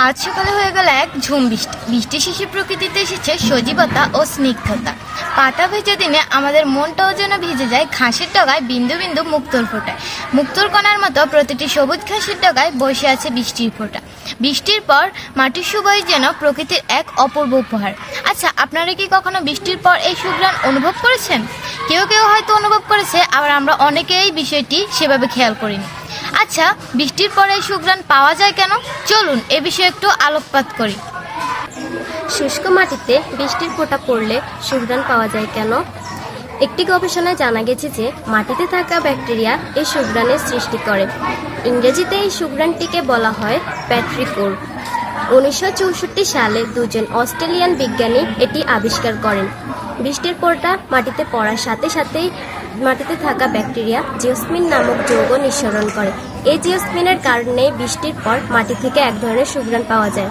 আজ সকালে হয়ে গেল এক ঝুম বৃষ্টি। বৃষ্টি শেষে প্রকৃতিতে এসেছে সজীবতা ও স্নিগ্ধতা। পাতা ভেজা দিনে আমাদের মনটাও যেন ভিজে যায় ঘাসের ডগায় বিন্দু বিন্দু মুক্তোর ফোঁটায়। মুক্তোর কণার মতো প্রতিটি সবুজ ঘাসের ডগায় বসে আছে বৃষ্টির ফোঁটা। বৃষ্টির পর মাটির সুবাস যেন প্রকৃতির এক অপূর্ব উপহার। আচ্ছা, আপনারা কি কখনো বৃষ্টির পর এই সুঘ্রাণ অনুভব করেছেন? কেউ কেউ হয়তো অনুভব করেছে, আবার আমরা অনেকেই এই বিষয়টি সেভাবে খেয়াল করিনি। আচ্ছা, বৃষ্টির পরে এই সুঘ্রাণ পাওয়া যায় কেন? চলুন এ বিষয়ে একটু আলোকপাত করি। শুষ্ক মাটিতে বৃষ্টির ফোঁটা পড়লে সুঘ্রাণ পাওয়া যায় কেন? একটি গবেষণায় জানা গেছে যে মাটিতে থাকা ব্যাকটেরিয়া এই সুঘ্রাণের সৃষ্টি করে। ইংরেজিতে এই সুঘ্রাণটিকে বলা হয় প্যাট্রিকোর। 1964 সালে দুজন অস্ট্রেলিয়ান বিজ্ঞানী এটি আবিষ্কার করেন। বৃষ্টির ফোঁটা মাটিতে পড়ার সাথে সাথেই মাটিতে থাকা ব্যাকটেরিয়া জিওস্মিন নামক যৌগ নিঃসরণ করে। এই জিওস্মিনের কারণে বৃষ্টির পর মাটি থেকে এক ধরনের সুঘ্রাণ পাওয়া যায়।